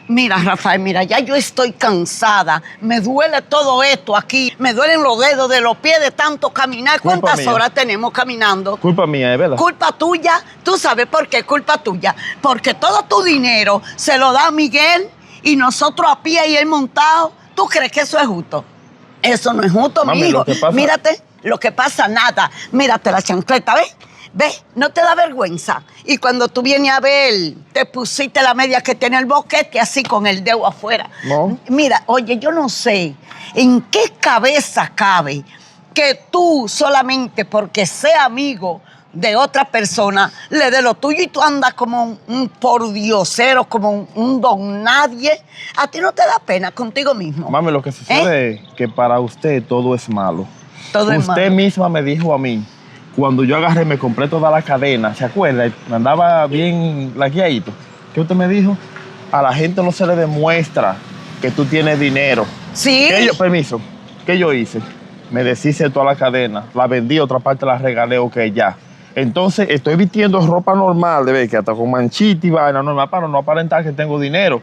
Mira, Rafael, mira, ya yo estoy cansada. Me duele todo esto aquí. Me duelen los dedos de los pies de tanto caminar. ¿Cuántas horas tenemos caminando? Culpa mía, ¿es verdad? Culpa tuya. ¿Tú sabes por qué culpa tuya? Porque todo tu dinero se lo da Miguel y nosotros a pie y él montado. ¿Tú crees que eso es justo? Eso no es justo, Mami, mijo. lo que pasa... Mírate, lo que pasa, nada. Mírate la chancleta, ¿ves? ¿Ves? No te da vergüenza. Y cuando tú vienes a ver, te pusiste la media que tiene el boquete así con el dedo afuera. No. Mira, oye, yo no sé en qué cabeza cabe que tú solamente porque sea amigo de otra persona le dé lo tuyo y tú andas como un pordiosero, como un don nadie. ¿A ti no te da pena contigo mismo? Mami, lo que sucede es que para usted todo es malo. Todo es malo. Usted misma me dijo a mí, cuando yo agarré, me compré toda la cadena, ¿se acuerda? Me andaba bien laqueadito. ¿Qué usted me dijo? A la gente no se le demuestra que tú tienes dinero. Sí. Permiso, ¿qué yo hice? Me deshice de toda la cadena, la vendí, otra parte la regalé, ok, ya. Entonces estoy vistiendo ropa normal, de ver que hasta con manchita y vaina normal para no aparentar que tengo dinero.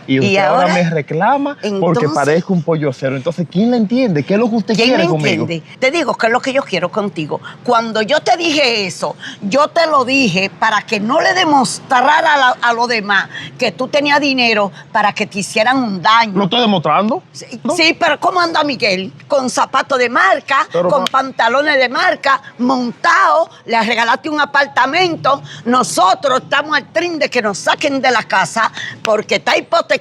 Y usted ahora me reclama porque parezco un pollocero. Entonces, ¿quién le entiende? ¿Qué es lo que usted quiere conmigo? ¿Quién entiende? Te digo que es lo que yo quiero contigo. Cuando yo te dije eso, yo te lo dije para que no le demostrara a los demás que tú tenías dinero para que te hicieran un daño. ¿Lo estoy demostrando? Sí, ¿no? Sí, pero ¿cómo anda Miguel? Con zapatos de marca, con pantalones de marca, montado, le regalaste un apartamento. Nosotros estamos al trin de que nos saquen de la casa porque está hipotecada.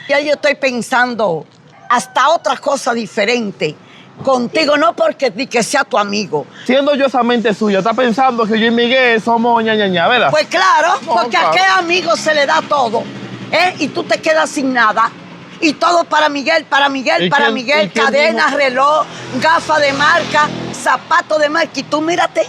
Ya yo estoy pensando hasta otra cosa diferente. Contigo no porque ni que sea tu amigo. Siendo yo esa mente suya, está pensando que yo y Miguel somos ña, ¿verdad? Pues claro, no, porque claro. A qué amigo se le da todo, ¿eh? Y tú te quedas sin nada. Y todo para Miguel, para Miguel, para Miguel. Cadena, reloj, gafas de marca, zapatos de marca. Y tú mírate,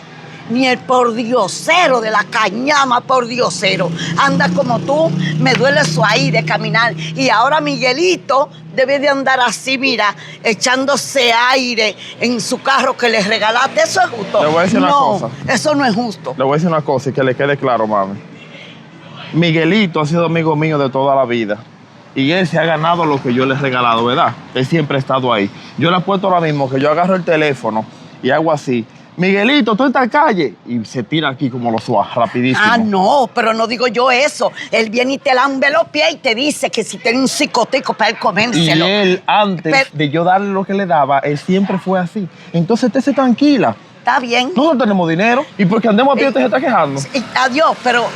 ni el pordiosero de la cañama pordiosero anda como tú. Me duele su aire caminar. Y ahora Miguelito debe de andar así, mira, echándose aire en su carro que le regalaste. ¿Eso es justo? Le voy a decir una cosa. Eso no es justo. Le voy a decir una cosa y que le quede claro, mami. Miguelito ha sido amigo mío de toda la vida. Y él se ha ganado lo que yo le he regalado, ¿verdad? Él siempre ha estado ahí. Yo le apuesto ahora mismo que yo agarro el teléfono y hago así. Miguelito, tú en esta calle. Y se tira aquí como lo suave, rapidísimo. Ah, no, pero no digo yo eso. Él viene y te lambe los pies y te dice que si tiene un psicotico para él comérselo. Y él, antes de yo darle lo que le daba, él siempre fue así. Entonces, usted se tranquila. Está bien. Nosotros tenemos dinero y porque andemos a pie usted se está quejando. Adiós, pero,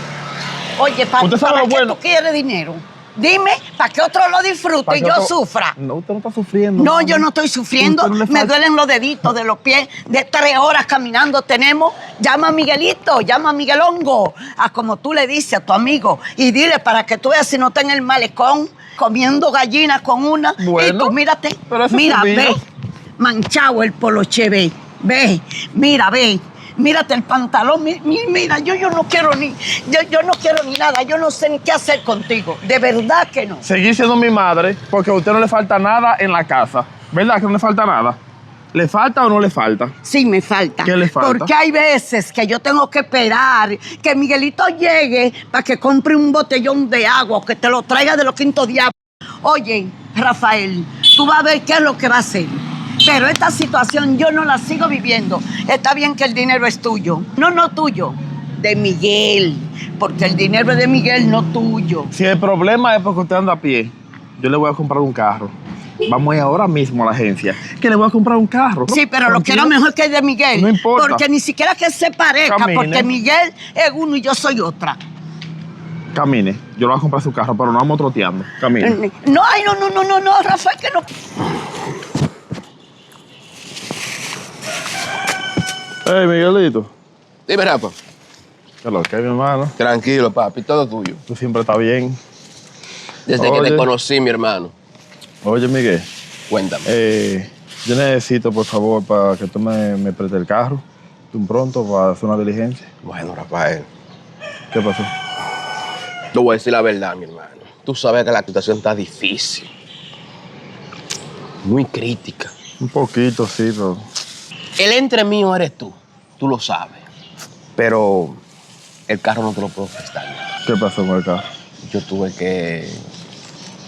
oye, ¿para qué tú quieres dinero? Dime, para que otro lo disfrute y yo sufra. No, usted no está sufriendo. No, yo no estoy sufriendo. Me duelen los deditos de los pies. De 3 horas caminando tenemos. Llama a Miguelito, llama a Miguelongo, a como tú le dices a tu amigo. Y dile para que tú veas si no está en el malecón comiendo gallinas con una. Bueno, y tú mírate. Mira, ve. Manchado el poloche, ve. Ve, mira, ve. Mírate el pantalón, mira, yo no quiero yo no quiero ni nada, yo no sé ni qué hacer contigo, de verdad que no. Seguir siendo mi madre porque a usted no le falta nada en la casa, ¿verdad que no le falta nada? ¿Le falta o no le falta? Sí, me falta. ¿Qué le falta? Porque hay veces que yo tengo que esperar que Miguelito llegue para que compre un botellón de agua o que te lo traiga de los quintos diablos. Oye, Rafael, tú vas a ver qué es lo que va a hacer. Pero esta situación yo no la sigo viviendo. Está bien que el dinero es tuyo. No tuyo. De Miguel. Porque el dinero es de Miguel, no tuyo. Si el problema es porque usted anda a pie, yo le voy a comprar un carro. Vamos a ir ahora mismo a la agencia. Que le voy a comprar un carro. Sí, pero lo quiero mejor que el de Miguel. No importa. Porque ni siquiera que se parezca. Camine. Porque Miguel es uno y yo soy otra. Camine. Yo le voy a comprar su carro, pero no vamos troteando. Camine. No, ay, no, Rafael, que no. Hey, Miguelito. Dime, Rafa. ¿Qué es lo que es, mi hermano? Tranquilo, papi, todo tuyo. Tú siempre estás bien. Desde que te conocí, mi hermano. Oye, Miguel. Cuéntame. Yo necesito, por favor, para que tú me prestes el carro. Tú pronto para hacer una diligencia. Bueno, Rafael. ¿Qué pasó? Te voy a decir la verdad, mi hermano. Tú sabes que la situación está difícil. Muy crítica. Un poquito, sí, pero... El entre mío eres tú lo sabes. Pero el carro no te lo puedo prestar. ¿Qué pasó con el carro? Yo tuve que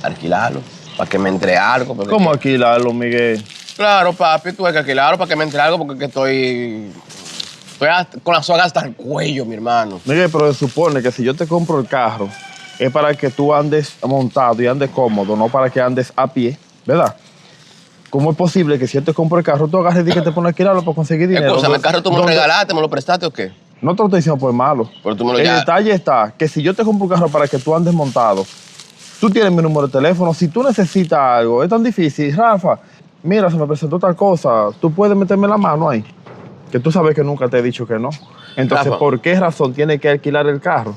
alquilarlo, para que me entre algo. ¿Cómo alquilarlo, Miguel? Claro, papi, tuve que alquilarlo para que me entre algo porque que estoy con la soga hasta el cuello, mi hermano. Miguel, pero se supone que si yo te compro el carro, es para que tú andes montado y andes cómodo, no para que andes a pie, ¿verdad? ¿Cómo es posible que si yo te compro el carro, tú agarres y que te pones a alquilarlo para conseguir dinero? Escúchame, ¿el carro tú me lo regalaste, me lo prestaste o qué? No te lo estoy diciendo por malo. Pero tú me lo El ya... detalle está que si yo te compro un carro para que tú andes montado, tú tienes mi número de teléfono. Si tú necesitas algo, es tan difícil. Rafa, mira, se me presentó tal cosa. Tú puedes meterme la mano ahí. Que tú sabes que nunca te he dicho que no. Entonces, Rafa, ¿por qué razón tienes que alquilar el carro?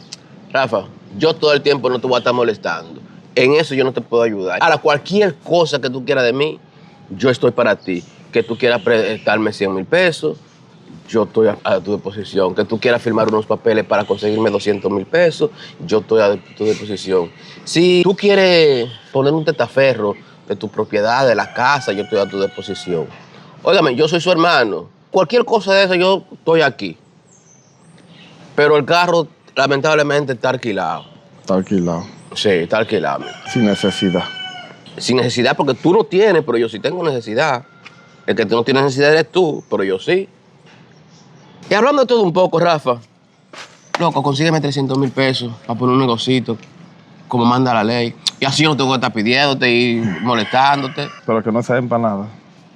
Rafa, yo todo el tiempo no te voy a estar molestando. En eso yo no te puedo ayudar. Ahora, cualquier cosa que tú quieras de mí, yo estoy para ti. Que tú quieras prestarme 100,000 pesos, yo estoy a tu disposición. Que tú quieras firmar unos papeles para conseguirme 200,000 pesos, yo estoy a tu disposición. Si tú quieres poner un testaferro de tu propiedad, de la casa, yo estoy a tu disposición. Óigame, yo soy su hermano. Cualquier cosa de eso, yo estoy aquí. Pero el carro, lamentablemente, está alquilado. Está alquilado. Sí, está alquilado. Mira. Sin necesidad. Sin necesidad, porque tú no tienes, pero yo sí tengo necesidad. El que tú no tienes necesidad eres tú, pero yo sí. Y hablando de todo un poco, Rafa, loco, consígueme 300,000 pesos para poner un negocito, como manda la ley. Y así yo no tengo que estar pidiéndote y molestándote. Pero que no sea empanada.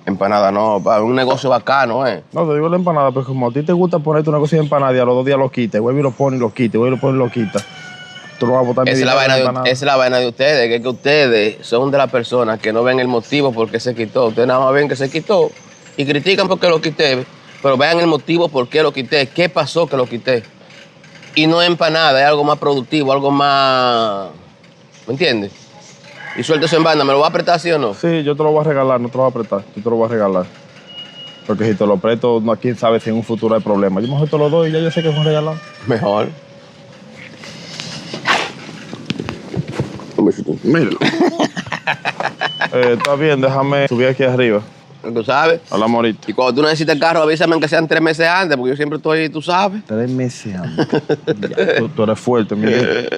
Empanada no, para un negocio bacano, ¿eh? No, te digo la empanada, pero como a ti te gusta poner tu negocio de empanada y a los 2 días lo quitas, vuelve y lo pone y lo quita, vuelve y lo pone y lo quita. Tú lo vas a botar Esa es la vaina de ustedes, que ustedes son de las personas que no ven el motivo por qué se quitó. Ustedes nada más ven que se quitó y critican por qué lo quité, pero vean el motivo por qué lo quité, qué pasó que lo quité. Y no es empanada, es algo más productivo, algo más... ¿Me entiendes? Y suelto eso en banda, ¿me lo va a prestar sí o no? Sí, yo te lo voy a regalar, no te lo voy a prestar, yo te lo voy a regalar. Porque si te lo presto, no, quién sabe si en un futuro hay problema. Yo mejor te lo doy y ya yo sé que es un regalado. Mejor. Un besito. Míralo. Está bien, déjame subir aquí arriba. ¿Tú sabes? Hablamos ahorita. Y cuando tú necesites el carro, avísame que sean 3 meses antes, porque yo siempre estoy, tú sabes. 3 meses antes. Ya, tú eres fuerte, Miguel.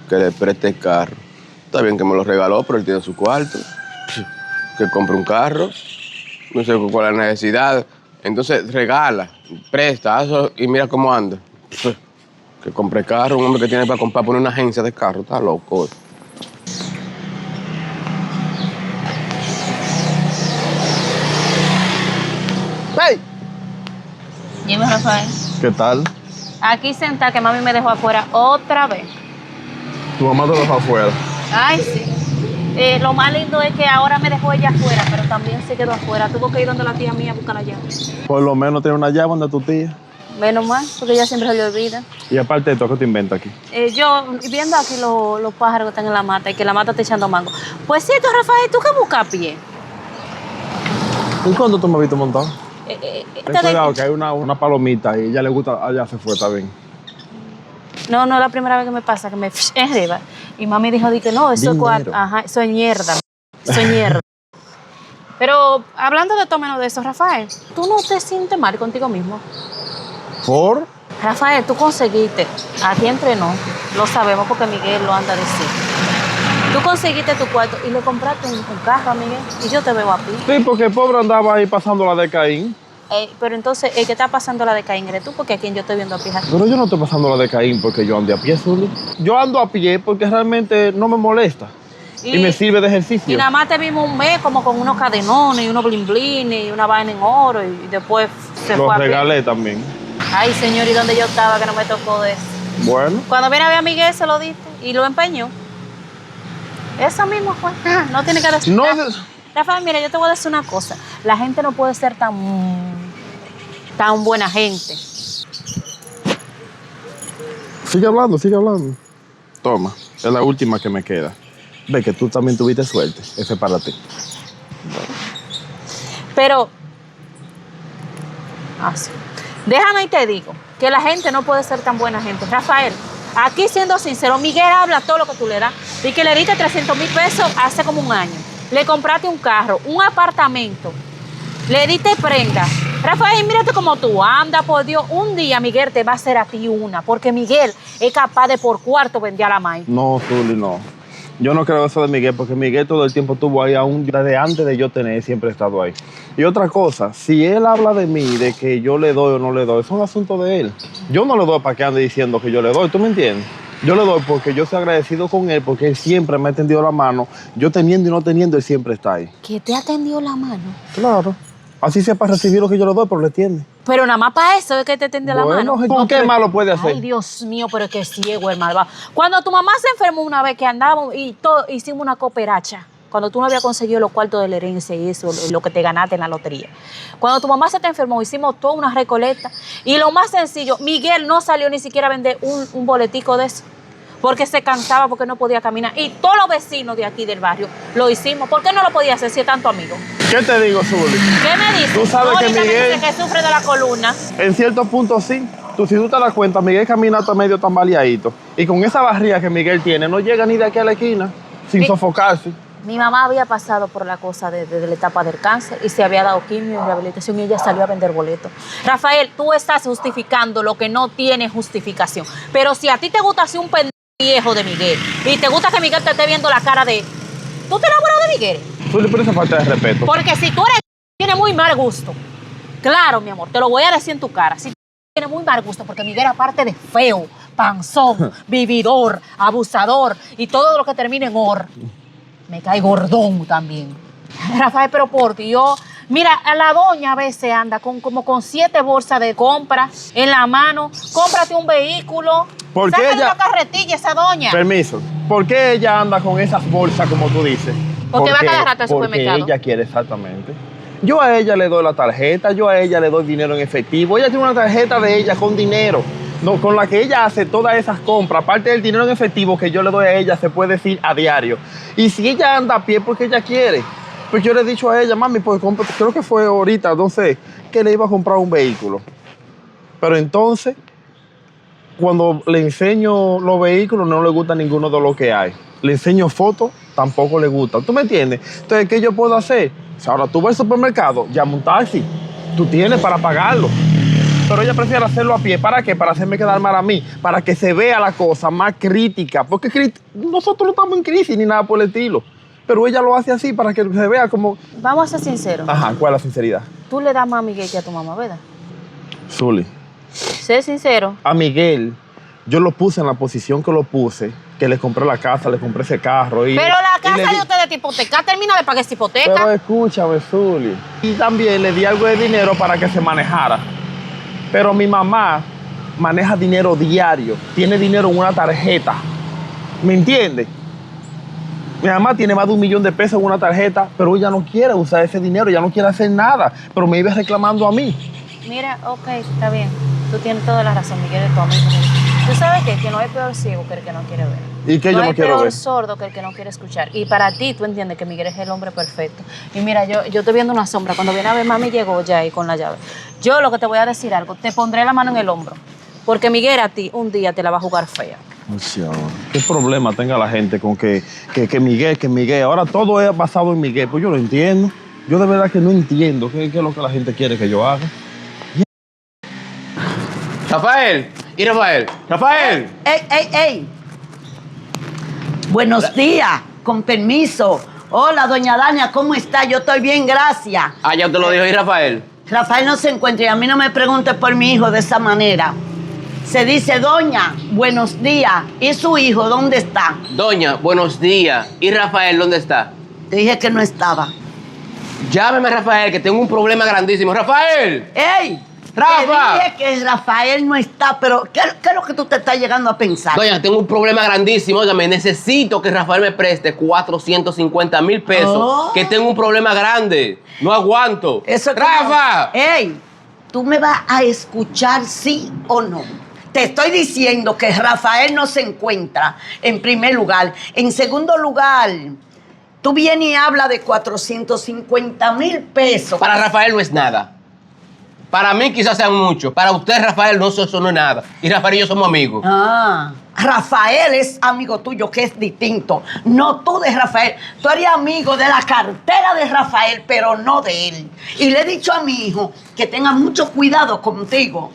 Que le preste el carro. Está bien que me lo regaló, pero él tiene su cuarto. Que compre un carro. No sé cuál es la necesidad. Entonces, regala, presta, hazlo y mira cómo anda. Que compre carro, un hombre que tiene para comprar, poner una agencia de carro. Está loco. ¡Hey! Dime, Rafael. ¿Qué tal? Aquí sentada, que mami me dejó afuera otra vez. Tu mamá te dejó afuera. Ay, sí. Lo más lindo es que ahora me dejó ella afuera, pero también se quedó afuera. Tuvo que ir donde la tía mía a buscar la llave. Por lo menos tiene una llave donde tu tía. Menos mal, porque ella siempre se le olvida. Y aparte de todo, ¿qué te inventa aquí? Yo viendo aquí los pájaros que están en la mata y que la mata está echando mango. Pues sí, tú, Rafael, ¿tú qué buscas a pie? ¿Y cuándo tú me has visto montado? Ten Esta cuidado, de- que hay una palomita y ella le gusta, allá se fue, está bien. No, no es la primera vez que me pasa, que me arriba. Y mami dijo, di que no, eso es Dinero. ajá, eso es mierda. Eso es mierda. Pero hablando de todo menos de eso, Rafael, ¿tú no te sientes mal contigo mismo? ¿Por? Rafael, tú conseguiste, aquí entre nos, lo sabemos porque Miguel lo anda a decir. Tú conseguiste tu cuarto y le compraste un carro a Miguel y yo te veo a ti. Sí, porque el pobre andaba ahí pasando la de Caín. Pero entonces, el que está pasando la de Caín eres tú, porque a quien yo estoy viendo a pie. Pero yo no estoy pasando la de Caín porque yo ando a pie, Zuli. Yo ando a pie porque realmente no me molesta. Y me sirve de ejercicio. Y nada más te vimos un mes como con unos cadenones y unos blin blin y una vaina en oro y después se Los fue a pie. regalé también. Ay, señor, ¿y dónde yo estaba que no me tocó de eso? Bueno. Cuando viene a ver a Miguel se lo diste y lo empeñó. Eso mismo fue. No tiene que decir No nada. es- Rafael, mira, yo te voy a decir una cosa. La gente no puede ser tan buena gente. Sigue hablando, sigue hablando. Toma, es la última que me queda. Ve que tú también tuviste suerte. Ese es para ti. Pero, sí. Déjame y te digo que la gente no puede ser tan buena gente. Rafael, aquí siendo sincero, Miguel habla todo lo que tú le das. Y que le diste 300,000 pesos hace como un año. Le compraste un carro, un apartamento. Le diste prenda. Rafael, mírate cómo tú andas, por Dios. Un día Miguel te va a hacer a ti una, porque Miguel es capaz de por cuarto vender a la maíz. No, Zuli, no. Yo no creo eso de Miguel, porque Miguel todo el tiempo estuvo ahí, aún desde antes de yo tener, siempre he estado ahí. Y otra cosa, si él habla de mí, de que yo le doy o no le doy, es un asunto de él. Yo no le doy para que ande diciendo que yo le doy, ¿tú me entiendes? Yo le doy porque yo soy agradecido con él, porque él siempre me ha tendido la mano. Yo teniendo y no teniendo, él siempre está ahí. ¿Que te ha tendido la mano? Claro. Así sea para recibir lo que yo le doy, pero le tiende. Pero nada más para eso es que te tendió la mano. ¿Con qué malo puede hacer? Ay, Dios mío, pero es que ciego el malvado. Cuando tu mamá se enfermó una vez que andábamos y todo, hicimos una cooperacha, cuando tú no habías conseguido los cuartos de la herencia y eso, lo que te ganaste en la lotería. Cuando tu mamá se te enfermó, hicimos toda una recolecta. Y lo más sencillo, Miguel no salió ni siquiera a vender un boletico de eso. Porque se cansaba, porque no podía caminar. Y todos los vecinos de aquí del barrio lo hicimos. ¿Por qué no lo podía hacer si es tanto amigo? ¿Qué te digo, Zuli? ¿Qué me dices? Tú sabes que Ahorita me Miguel- dice que sufre de la columna. En cierto punto sí. Si tú te das cuenta, Miguel camina hasta medio tambaleadito. Y con esa barriga que Miguel tiene, no llega ni de aquí a la esquina, sin sofocarse. Mi mamá había pasado por la cosa de la etapa del cáncer y se había dado quimio y rehabilitación y ella salió a vender boletos. Rafael, tú estás justificando lo que no tiene justificación. Pero si a ti te gusta ser un pendejo viejo de Miguel y te gusta que Miguel te esté viendo la cara de... ¿Tú te enamoras de Miguel? Zuli, por esa falta de respeto. Porque si tú eres... Tienes muy mal gusto. Claro, mi amor, te lo voy a decir en tu cara. Si tiene muy mal gusto, porque Miguel, aparte de feo, panzón, vividor, abusador y todo lo que termine en or, me cae gordón también. Rafael, pero por Dios, mira, a la doña a veces anda como con 7 bolsas de compra en la mano. Cómprate un vehículo. ¿Por qué Sácale ella- una carretilla a esa doña. Permiso. ¿Por qué ella anda con esas bolsas como tú dices? Porque va cada rato al supermercado. Porque ella quiere exactamente. Yo a ella le doy la tarjeta, yo a ella le doy dinero en efectivo. Ella tiene una tarjeta de ella con dinero, no, con la que ella hace todas esas compras. Aparte del dinero en efectivo que yo le doy a ella, se puede decir a diario. Y si ella anda a pie porque ella quiere, pues yo le he dicho a ella, mami, pues creo que fue ahorita, no sé, que le iba a comprar un vehículo. Pero entonces, cuando le enseño los vehículos, no le gusta ninguno de los que hay. Le enseño fotos, tampoco le gusta. ¿Tú me entiendes? Entonces, ¿qué yo puedo hacer? Si ahora tú vas al supermercado, llama un taxi. Tú tienes para pagarlo. Pero ella prefiere hacerlo a pie. ¿Para qué? Para hacerme quedar mal a mí. Para que se vea la cosa más crítica. Porque nosotros no estamos en crisis ni nada por el estilo. Pero ella lo hace así para que se vea como... Vamos a ser sinceros. Ajá, ¿cuál es la sinceridad? Tú le das más a Miguel que a tu mamá, ¿verdad? Zuli, Sé sincero. a Miguel, yo lo puse en la posición que lo puse, que le compré la casa, le compré ese carro. Y, Pero la y le casa di- de ustedes es hipoteca, termina de pagar esa hipoteca. Pero escúchame, Zuli. Y también le di algo de dinero para que se manejara. Pero mi mamá maneja dinero diario. Tiene dinero en una tarjeta. ¿Me entiendes? Mi mamá tiene más de 1 millón de pesos en una tarjeta, pero ella no quiere usar ese dinero, ella no quiere hacer nada. Pero me iba reclamando a mí. Mira, ok, está bien. Tú tienes toda la razón, Miguel, de tu amigo. Tú sabes qué? Que no hay peor ciego que el que no quiere ver. ¿Y qué yo no hay quiero peor ver? sordo que el que no quiere escuchar. Y para ti, tú entiendes que Miguel es el hombre perfecto. Y mira, yo estoy viendo una sombra. Cuando viene a ver, mami llegó ya ahí con la llave. Yo lo que te voy a decir algo, te pondré la mano en el hombro. Porque Miguel a ti un día te la va a jugar fea. ¿Qué problema tenga la gente con que Miguel? Ahora todo es basado en Miguel. Pues yo lo entiendo. Yo de verdad que no entiendo qué es lo que la gente quiere que yo haga. Rafael, ¿y Rafael? ¡Rafael! ¡Ey, ey, ey! Buenos días, con permiso. Hola, doña Dania, ¿cómo está? Yo estoy bien, gracias. Ah, ya te lo dijo, ¿y Rafael? Rafael no se encuentra y a mí no me pregunte por mi hijo de esa manera. Se dice, doña, buenos días. ¿Y su hijo dónde está? Doña, buenos días. ¿Y Rafael dónde está? Te dije que no estaba. Llámeme a Rafael, que tengo un problema grandísimo. ¡Rafael! ¡Ey! ¡Rafa! Te dije que Rafael no está, pero ¿qué es lo que tú te estás llegando a pensar? Doña, tengo un problema grandísimo. Óigame, necesito que Rafael me preste 450,000 pesos. Oh. Que tengo un problema grande. No aguanto. Eso que ¡Rafa! no. ¡Ey! ¿Tú me vas a escuchar sí o no? Te estoy diciendo que Rafael no se encuentra, en primer lugar. En segundo lugar, tú vienes y hablas de 450,000 pesos. Para Rafael no es nada. Para mí quizás sea mucho. Para usted, Rafael, eso no es nada. Y Rafael y yo somos amigos. Ah, Rafael es amigo tuyo, que es distinto. No tú de Rafael. Tú eres amigo de la cartera de Rafael, pero no de él. Y le he dicho a mi hijo que tenga mucho cuidado contigo,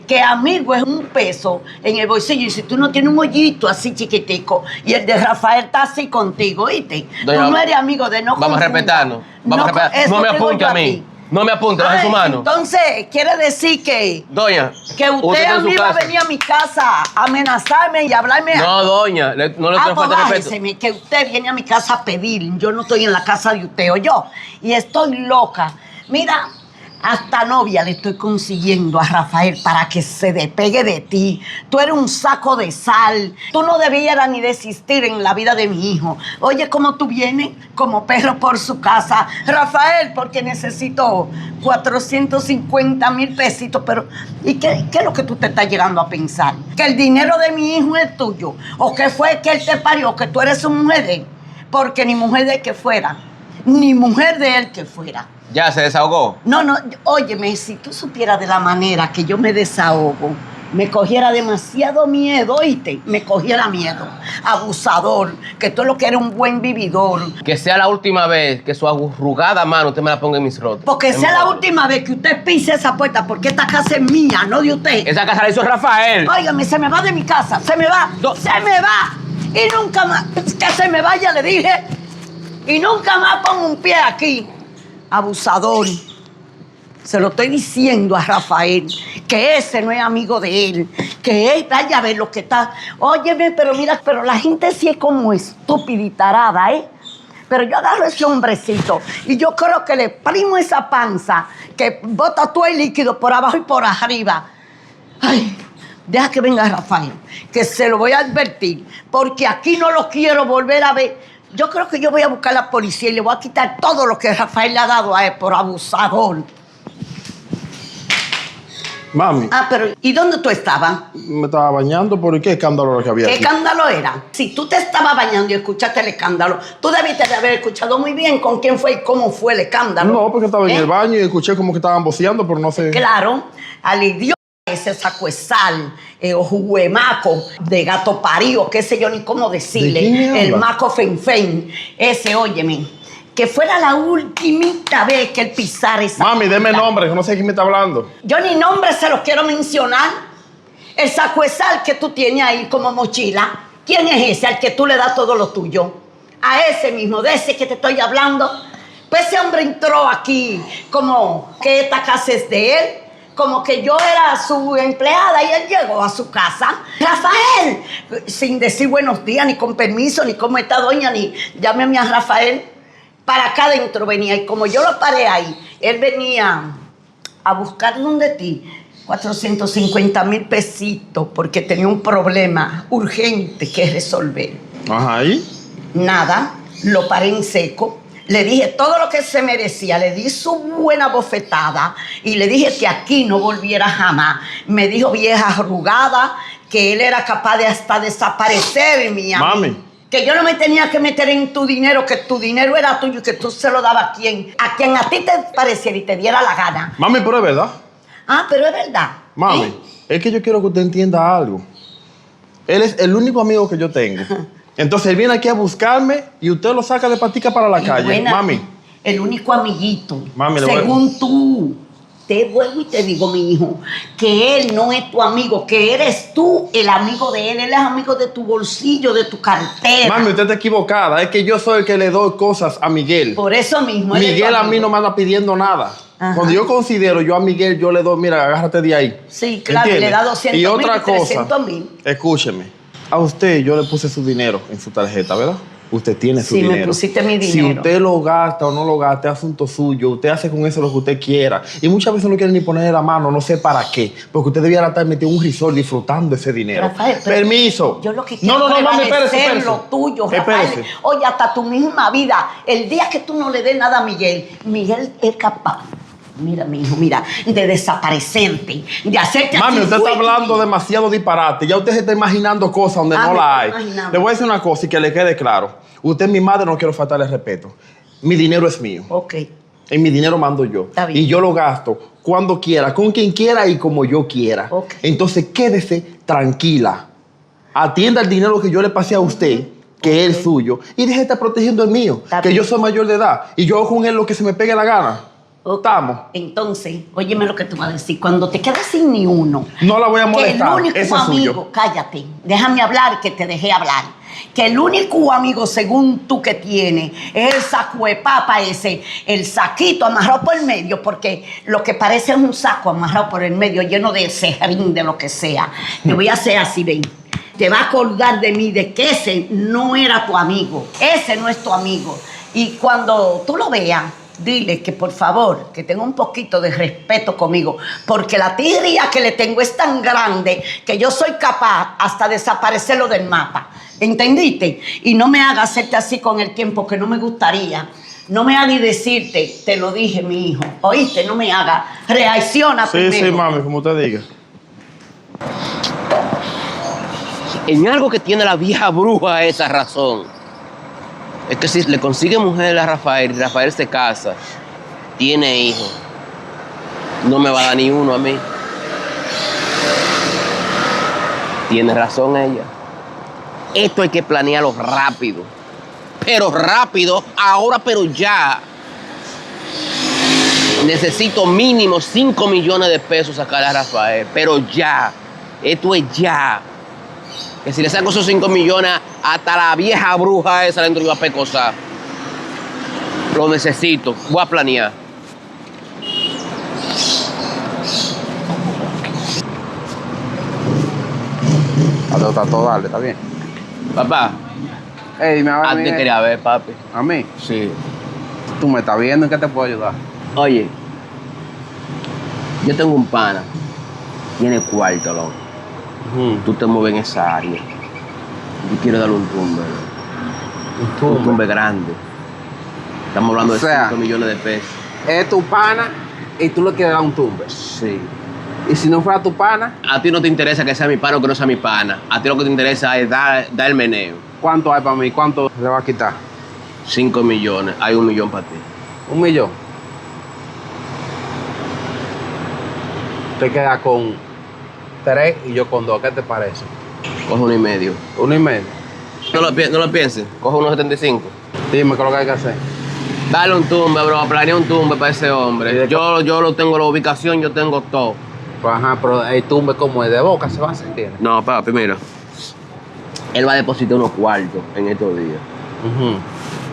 que amigo es un peso en el bolsillo. Y si tú no tienes un hoyito así chiquitico y el de Rafael está así contigo, ¿viste? Doña, tú no eres amigo de no Vamos a confunda. respetarnos. Vamos a respetar. eso No me te digo apunte yo a mí. ti. No me apunte, baje su mano. Entonces, quiere decir que Doña, usted está a en su mí va a casa. venir a mi casa a amenazarme y a hablarme. No, doña, no le tengo Pues falta de respeto. bájeseme, que usted viene a mi casa a pedir. Yo no estoy en la casa de usted o yo. Y estoy loca. Mira, hasta novia le estoy consiguiendo a Rafael para que se despegue de ti. Tú eres un saco de sal. Tú no debieras ni desistir en la vida de mi hijo. Oye, ¿cómo tú vienes? Como perro por su casa. Rafael, porque necesito 450,000 pesitos. Pero, ¿y qué es lo que tú te estás llegando a pensar? ¿Que el dinero de mi hijo es tuyo? ¿O que fue que él te parió? ¿Que tú eres su mujer de él? Porque ni mujer de él que fuera. Ni mujer de él que fuera. Ya se desahogó. No, óyeme, si tú supieras de la manera que yo me desahogo, me cogiera demasiado miedo, ¿oíste? Me cogiera miedo. Abusador, que tú lo que eres un buen vividor. Que sea la última vez que su arrugada mano usted me la ponga en mis rotos. Porque sea la última vez que usted pise esa puerta, porque esta casa es mía, no de usted. Esa casa la hizo Rafael. Óigame, se me va de mi casa, se me va, se me va. Y nunca más, que se me vaya, le dije. Y nunca más pongo un pie aquí. Abusador. Se lo estoy diciendo a Rafael, que ese no es amigo de él, que él vaya a ver lo que está. Óyeme, pero mira, pero la gente sí es como estúpida y tarada, ¿eh? Pero yo agarro a ese hombrecito y yo creo que le primo esa panza que bota todo el líquido por abajo y por arriba. Ay, deja que venga Rafael, que se lo voy a advertir, porque aquí no lo quiero volver a ver. Yo creo que yo voy a buscar a la policía y le voy a quitar todo lo que Rafael le ha dado a él por abusador. Mami, Pero ¿y dónde tú estabas? me estaba bañando, ¿por qué escándalo era que había ¿Qué aquí? escándalo era? Si tú te estabas bañando y escuchaste el escándalo, tú debiste de haber escuchado muy bien con quién fue y cómo fue el escándalo. No, porque estaba en ¿Eh? el baño y escuché como que estaban voceando, pero no sé. Claro, al idiota ese sacuesal, o juguemaco de gato parío, qué sé yo ni cómo decirle, ¿De quién me el habla? maco fenfen, ese, óyeme, que fuera la ultimita vez que él pisara esa Mami, deme puerta. nombre, que no sé quién me está hablando. Yo ni nombre se los quiero mencionar. El sacuesal que tú tienes ahí como mochila, ¿quién es ese al que tú le das todo lo tuyo? A ese mismo, de ese que te estoy hablando. Pues ese hombre entró aquí como que esta casa es de él, como que yo era su empleada y él llegó a su casa. Rafael, sin decir buenos días, ni con permiso, ni cómo está doña, ni llámeme a Rafael. Para acá adentro venía y como yo lo paré ahí, él venía a buscar donde ti 450,000 pesitos porque tenía un problema urgente que resolver. Ajá, ¿y? Nada, lo paré en seco, le dije todo lo que se merecía, le di su buena bofetada y le dije que aquí no volviera jamás. Me dijo vieja arrugada que él era capaz de hasta desaparecer, mi amigo. Mami. Que yo no me tenía que meter en tu dinero, que tu dinero era tuyo y que tú se lo dabas a quien a ti te pareciera y te diera la gana. Mami, pero es verdad. Pero es verdad. Mami, ¿eh? es que yo quiero que usted entienda algo. Él es el único amigo que yo tengo. Entonces él viene aquí a buscarme y usted lo saca de patica para la Y calle. buena, Mami, el único amiguito. Mami, le voy a- según tú. Te vuelvo y te digo, mi hijo, que él no es tu amigo, que eres tú el amigo de él. Él es amigo de tu bolsillo, de tu cartera. mami, usted está equivocada. Es que yo soy el que le doy cosas a Miguel. Por eso mismo. él es tu Miguel a mí amigo. no me anda pidiendo nada. Ajá. Cuando yo considero yo a Miguel, yo le doy, mira, agárrate de ahí. Sí, claro, ¿Entiende? le da 200,000 Y otra y cosa, 300,000. escúcheme. A usted yo le puse su dinero en su tarjeta, ¿verdad? Usted tiene su Sí, me dinero. pusiste mi Si dinero. usted lo gasta o no lo gasta, es asunto suyo. Usted hace con eso lo que usted quiera. Y muchas veces no quiere ni ponerle la mano, no sé para qué. Porque usted debiera estar metido en un resort disfrutando ese dinero. Rafael, pero Permiso. Yo lo que quiero no, es mami, espérese, prevalecer espérese. lo tuyo, Rafael. Espérese. Oye, hasta tu misma vida, el día que tú no le des nada a Miguel, Miguel es capaz, mira, mi hijo, mira, de desaparecerte, de hacerte Mami, así, usted está uy, hablando demasiado disparate. Ya usted se está imaginando cosas donde no me la hay. estoy imaginando. Le voy a decir una cosa y que le quede claro. Usted es mi madre, no quiero faltarle respeto. Mi dinero es mío. Ok. En mi dinero mando yo. Está bien. Y yo lo gasto cuando quiera, con quien quiera y como yo quiera. Ok. Entonces quédese tranquila. Atienda el dinero que yo le pasé a usted, que es suyo, y deje de estar protegiendo el mío. Está que bien. yo soy mayor de edad y yo hago con él lo que se me pegue la gana. Ok. Estamos. Entonces, óyeme lo que tú vas a decir. Cuando te quedes sin ni uno, No la voy a que el molestar. único Ese es amigo, suyo. cállate, déjame hablar que te dejé hablar. Que el único amigo, según tú, que tienes es el saco de papa ese, el saquito amarrado por el medio, porque lo que parece es un saco amarrado por el medio, lleno de serrín, de lo que sea. Te voy a hacer así, ven. Te vas a acordar de mí, de que ese no era tu amigo. Ese no es tu amigo. Y cuando tú lo veas, dile que por favor, que tenga un poquito de respeto conmigo, porque la tirria que le tengo es tan grande que yo soy capaz hasta desaparecerlo del mapa. ¿Entendiste? Y no me hagas hacerte así con el tiempo, que no me gustaría. No me hagas decirte, te lo dije, mi hijo. ¿Oíste? No me hagas. Reacciona Sí, primero. sí, mami, como usted diga. En algo que tiene la vieja bruja esa razón. Es que si le consigue mujer a Rafael y Rafael se casa, tiene hijos, no me va a dar ni uno a mí. Tiene razón ella. Esto hay que planearlo rápido. Pero rápido, ahora, pero ya. Necesito mínimo 5 millones de pesos sacar a Rafael, pero ya. Esto es ya. Que si le saco esos 5 millones, hasta la vieja bruja esa dentro iba a pecosar. Lo necesito. Voy a planear. Está todo darle, está bien. Papá, Ey, dime a ver, antes quería ver, papi. ¿A mí? Sí. ¿Tú me estás viendo? ¿En qué te puedo ayudar? Oye, yo tengo un pana. Tiene cuarto, loco. Tú te mueves en esa área. Yo quiero darle un tumbe, ¿no? Un tumbe grande. Estamos hablando O de sea, 5 millones de pesos. Es tu pana y tú le quieres dar un tumbe. Sí. Y si no fuera tu pana, A ti no te interesa que sea mi pana o que no sea mi pana. A ti lo que te interesa es dar el meneo. ¿cuánto hay para mí? ¿Cuánto le va a quitar? 5 millones. Hay 1 millón para ti. 1 millón. Te queda con 3 y yo con 2. ¿Qué te parece? Coge 1,5. 1,5. No lo pienses. Coge 1,75. Dime qué es lo que hay que hacer. Dale un tumbe, bro. Planea un tumbe para ese hombre. Yo lo tengo la ubicación, yo tengo todo. Pues ajá, pero el tumbe como es de boca se va a sentir. No, papi, mira. Él va a depositar unos cuartos en estos días.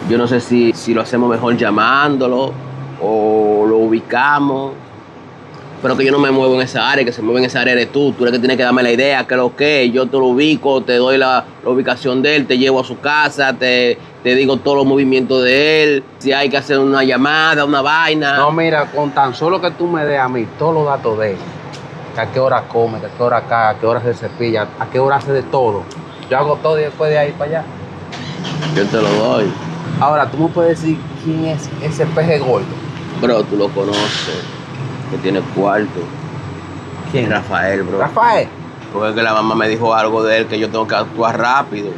Yo no sé si lo hacemos mejor llamándolo o lo ubicamos. Pero que yo no me muevo en esa área, que se mueve en esa área eres tú. Tú eres que tienes que darme la idea, que lo que es. Yo te lo ubico, te doy la ubicación de él, te llevo a su casa, te digo todos los movimientos de él. Si hay que hacer una llamada, una vaina. No, mira, con tan solo que tú me des a mí todos los datos de él, que a qué hora come, que a qué hora caga, a qué hora se cepilla, a qué hora hace de todo. Yo hago todo y después de ahí para allá. Yo te lo doy. Ahora, ¿tú me puedes decir quién es ese peje gordo? Bro, tú lo conoces. Que tiene cuarto. ¿Quién? Rafael, bro. Rafael. Porque es que la mamá me dijo algo de él que yo tengo que actuar rápido.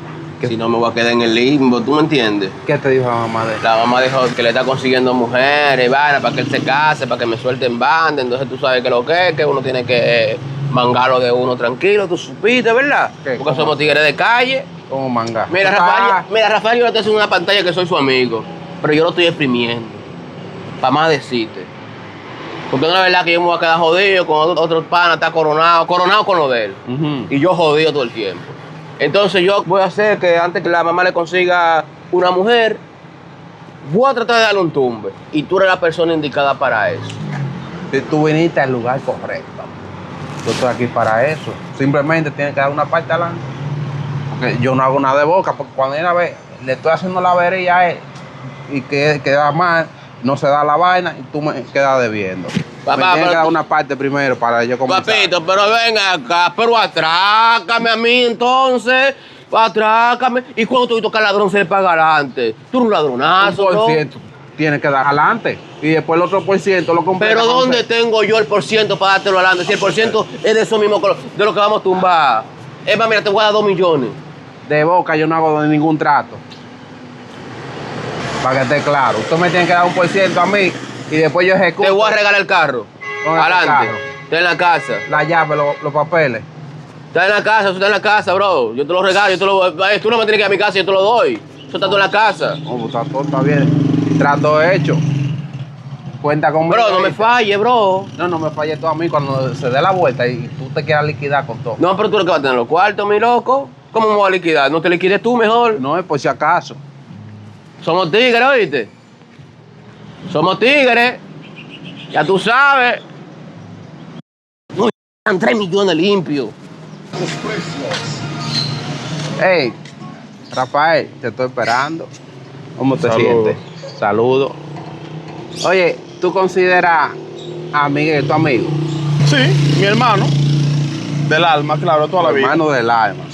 Si no me voy a quedar en el limbo, ¿tú me entiendes? ¿Qué te dijo la mamá de él? La mamá dijo que le está consiguiendo mujeres, vaina, para que él se case, para que me suelte en banda. Entonces tú sabes que lo que es, que uno tiene que mangarlo de uno tranquilo, tú supiste, ¿verdad? ¿Qué? Porque ¿Cómo? somos tigres de calle. ¿Cómo manga? Mira, Rafael, yo le estoy haciendo una pantalla que soy su amigo, pero yo lo estoy exprimiendo, para más decirte. Porque no es verdad que yo me voy a quedar jodido con otros panas, está coronado con lo de él. Y yo jodido todo el tiempo. Entonces yo voy a hacer que antes que la mamá le consiga una mujer, voy a tratar de darle un tumbe. Y tú eres la persona indicada para eso. Si tú viniste al lugar correcto. Yo estoy aquí para eso. Simplemente tienes que dar una parte adelante. Porque yo no hago nada de boca, porque cuando una vez le estoy haciendo la avería a él y que queda mal, no se da la vaina y tú me quedas debiendo. Papá, me tienes pero que dar tú- una parte primero para yo comenzar. Papito, pero ven acá, pero atrácame a mí entonces. Atrácame. ¿Y cuando tú tocas ladrón se le paga adelante? Tú eres un ladronazo, Un ¿no? por ciento tienes que dar adelante y después el otro por ciento lo completas. Pero con ¿dónde usted. tengo yo el % para dártelo adelante? Si el % es de eso mismo, de lo que vamos a tumbar. Es más, mira, te voy a dar 2 millones. De boca yo no hago ningún trato. Para que esté claro. Usted me tiene que dar un por ciento a mí y después yo ejecuto. Te voy a regalar el carro. ¿Dónde está el Adelante. carro? Está en la casa. La llave, los papeles. Está en la casa, eso está en la casa, bro. Yo te lo regalo, tú no me tienes que ir a mi casa, yo te lo doy. Eso está todo en la casa. Oh, pues está todo está bien. Trato hecho. Cuenta conmigo. Bro, no me falle, bro. No me falles tú a mí cuando se dé la vuelta y tú te quieras liquidar con todo. No, pero tú lo que vas a tener los cuartos, mi loco. ¿Cómo me voy a liquidar? No te liquides tú mejor. No es por si acaso. Somos tigres, ¿oíste? Somos tigres. Ya tú sabes. No, 3 millones limpios. Hey, Rafael, te estoy esperando. ¿Cómo te Saludos. sientes? Saludos. Oye, ¿tú consideras a Miguel tu amigo? Sí, mi hermano. Del alma, claro, toda la vida. Hermano del alma.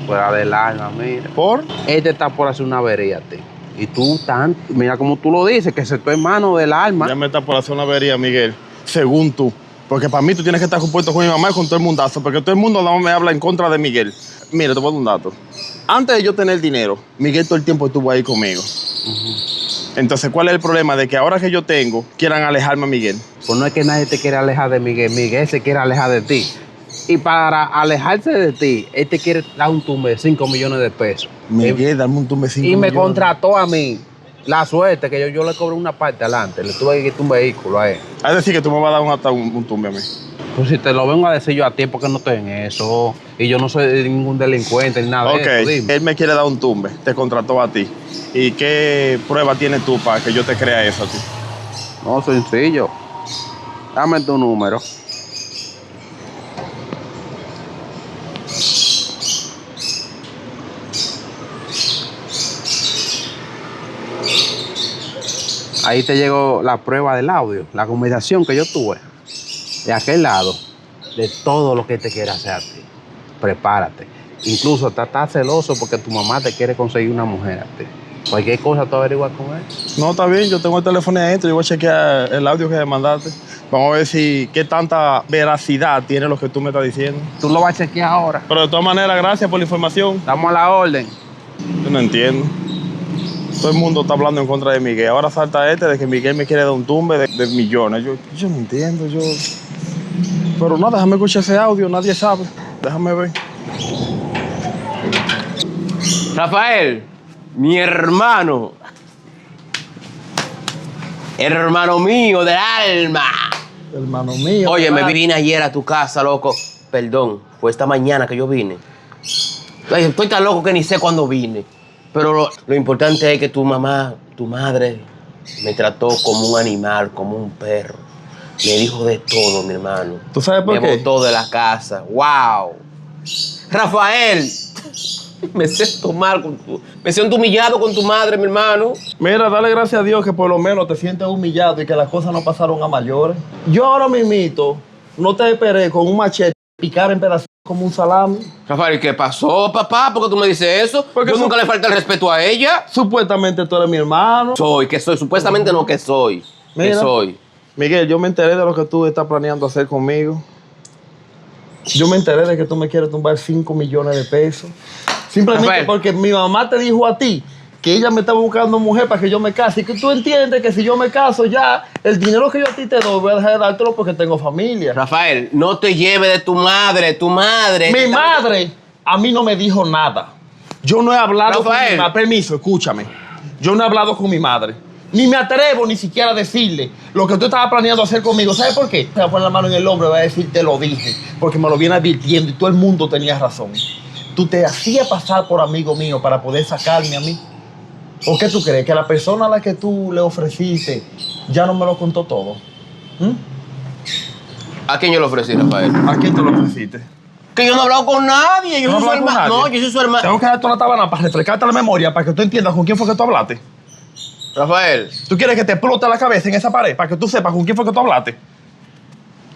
Fuera del alma, mira. ¿Por? Este está por hacer una avería a ti. Y tú, mira como tú lo dices, que ese es tu hermano del alma. Ya me está por hacer una avería, Miguel. Según tú. Porque para mí tú tienes que estar compuesto con mi mamá y con todo el mundazo. Porque todo el mundo no me habla en contra de Miguel. Mira, te voy a dar un dato. Antes de yo tener dinero, Miguel todo el tiempo estuvo ahí conmigo. Entonces, ¿cuál es el problema? De que ahora que yo tengo, quieran alejarme a Miguel. Pues no es que nadie te quiere alejar de Miguel. Miguel se quiere alejar de ti. Y para alejarse de ti, él te quiere dar un tumbe de 5 millones de pesos. Miguel, dame un tumbe 5 Y me millones. contrató a mí. La suerte que yo le cobré una parte adelante. Le tuve que quitar un vehículo a él. Es decir, que tú me vas a dar hasta un tumbe a mí. Pues si te lo vengo a decir yo a ti, porque no estoy en eso. Y yo no soy ningún delincuente ni nada Ok, de eso. Dime. él me quiere dar un tumbe, te contrató a ti. ¿Y qué prueba tienes tú para que yo te crea eso a ti? No, sencillo. Dame tu número. Ahí te llegó la prueba del audio, la conversación que yo tuve de aquel lado, de todo lo que te quiere hacer a ti. Prepárate. Incluso estás celoso porque tu mamá te quiere conseguir una mujer a ti. Cualquier cosa tú averiguas con él. No, está bien, yo tengo el teléfono ahí adentro, yo voy a chequear el audio que me mandaste. Vamos a ver si qué tanta veracidad tiene lo que tú me estás diciendo. Tú lo vas a chequear ahora. Pero de todas maneras, gracias por la información. Estamos a la orden. Yo no entiendo. Todo el mundo está hablando en contra de Miguel. Ahora salta de que Miguel me quiere dar un tumbe de millones. Yo no entiendo, Pero no, déjame escuchar ese audio, nadie sabe. Déjame ver. Rafael, mi hermano. Hermano mío del alma. Hermano mío. Oye, me ¿verdad? vine ayer a tu casa, loco. Perdón, fue esta mañana que yo vine. Ay, estoy tan loco que ni sé cuándo vine. Pero lo importante es que tu mamá, tu madre, me trató como un animal, como un perro. Me dijo de todo, mi hermano. ¿Tú sabes por me qué? botó de la casa. ¡Wow! Rafael, me siento mal me siento humillado con tu madre, mi hermano. Mira, dale gracias a Dios que por lo menos te sientes humillado y que las cosas no pasaron a mayores. Yo ahora mismito no te esperé con un machete picar en pedacitos como un salami. Rafael, ¿qué pasó, papá? ¿Por qué tú me dices eso? Porque Yo nunca le falta el respeto a ella. Supuestamente tú eres mi hermano. Que soy. Supuestamente no que soy. Que Mira. soy. Miguel, yo me enteré de lo que tú estás planeando hacer conmigo. Yo me enteré de que tú me quieres tumbar 5 millones de pesos. Simplemente Rafael. porque mi mamá te dijo a ti que ella me estaba buscando mujer para que yo me case. Y que tú entiendes que si yo me caso ya, el dinero que yo a ti te doy voy a dejar de dártelo porque tengo familia. Rafael, no te lleves de tu madre. Tu madre. Mi madre a mí no me dijo nada. Yo no he hablado con Rafael. mi madre. Permiso, escúchame. Yo no he hablado con mi madre. Ni me atrevo ni siquiera a decirle lo que tú estabas planeando hacer conmigo. ¿Sabes por qué? Te va a poner la mano en el hombro y va a decir, te lo dije. Porque me lo viene advirtiendo y todo el mundo tenía razón. Tú te hacías pasar por amigo mío para poder sacarme a mí. ¿O qué tú crees? Que la persona a la que tú le ofreciste ya no me lo contó todo. ¿Mm? ¿A quién yo le ofrecí, Rafael? ¿A quién tú lo ofreciste? Que yo no he hablado con nadie. Yo ¿No soy su hablas con hermano. nadie? No, yo soy su hermano. Tengo que darte una tabana para refrescarte la memoria para que tú entiendas con quién fue que tú hablaste. Rafael. ¿Tú quieres que te explote la cabeza en esa pared para que tú sepas con quién fue que tú hablaste?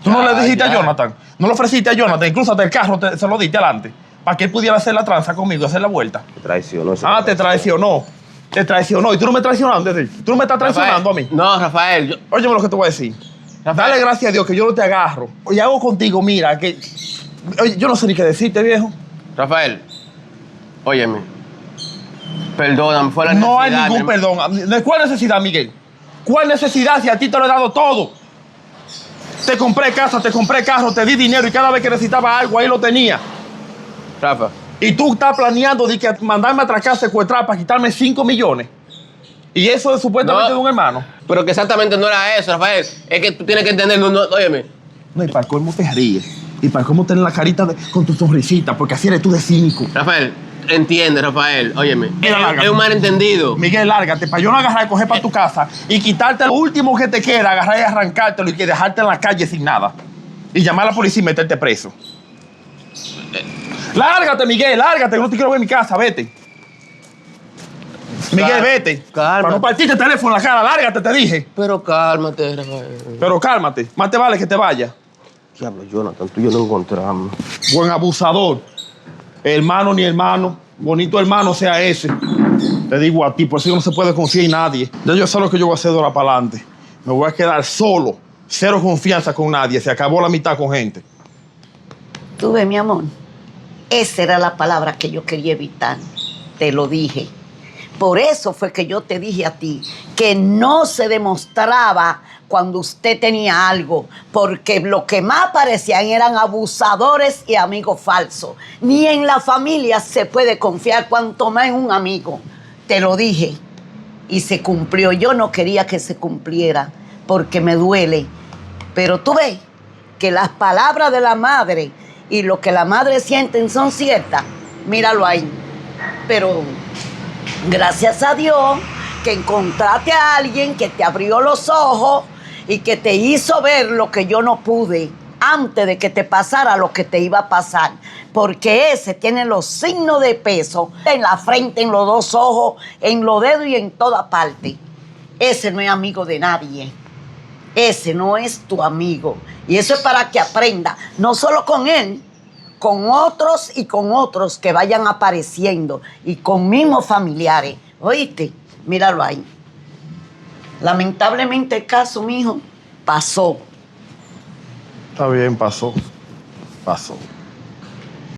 ¿Tú no le dijiste ya. a Jonathan? ¿No le ofreciste a Jonathan? Incluso hasta el carro se lo diste adelante para que él pudiera hacer la tranza conmigo, hacer la vuelta. Te traicionó. Te traicionó. Te traicionó. ¿Y tú no me traicionando? Es decir, tú no me estás traicionando a mí. No, Rafael. Óyeme lo que te voy a decir. Rafael. Dale gracias a Dios que yo no te agarro. Y hago contigo, mira, que... Oye, yo no sé ni qué decirte, viejo. Rafael. Óyeme. Perdóname, fue la necesidad. No hay ningún mi hermano. perdón. ¿De cuál necesidad, Miguel? ¿Cuál necesidad si a ti te lo he dado todo? Te compré casa, te compré carro, te di dinero y cada vez que necesitaba algo ahí lo tenía. Rafa. Y tú estás planeando de que mandarme a atracar, secuestrar para quitarme 5 millones. Y eso es supuestamente No. de un hermano. Pero que exactamente no era eso, Rafael. Es que tú tienes que entender, óyeme. No, y para cómo te ríes. Y para cómo tener la carita con tu sonrisita, porque así eres tú de cínico. Rafael, entiende, Rafael. Óyeme, Mira, lárgate. es un malentendido. Miguel, lárgate, para yo no agarrar y coger para tu casa y quitarte lo último que te queda, agarrar y arrancártelo y que dejarte en la calle sin nada. Y llamar a la policía y meterte preso. Lárgate, Miguel, lárgate, que no te quiero ver en mi casa, vete. Miguel, vete. Calma. Para no partirte el teléfono en la cara, lárgate, te dije. Pero cálmate, Rafael. Pero cálmate, más te vale que te vayas. Diablo, Jonathan, tú y yo no encontramos. Buen abusador. Hermano ni hermano. Bonito hermano sea ese. Te digo a ti, por eso no se puede confiar en nadie. Ya yo sé lo que yo voy a hacer de ahora para adelante. Me voy a quedar solo. Cero confianza con nadie. Se acabó la mitad con gente. Tú ves, mi amor, esa era la palabra que yo quería evitar. Te lo dije. Por eso fue que yo te dije a ti que no se demostraba cuando usted tenía algo, porque lo que más parecían eran abusadores y amigos falsos. Ni en la familia se puede confiar, cuanto más en un amigo. Te lo dije y se cumplió. Yo no quería que se cumpliera porque me duele. Pero tú ves que las palabras de la madre y lo que la madre sienten son ciertas. Míralo ahí. Pero gracias a Dios que encontraste a alguien que te abrió los ojos y que te hizo ver lo que yo no pude antes de que te pasara lo que te iba a pasar. Porque ese tiene los signos de peso en la frente, en los dos ojos, en los dedos y en toda parte. Ese no es amigo de nadie. Ese no es tu amigo. Y eso es para que aprenda, no solo con él, con otros y con otros que vayan apareciendo y con mismos familiares. ¿Oíste? Míralo ahí. Lamentablemente el caso, mijo, pasó. Está bien, pasó. Pasó.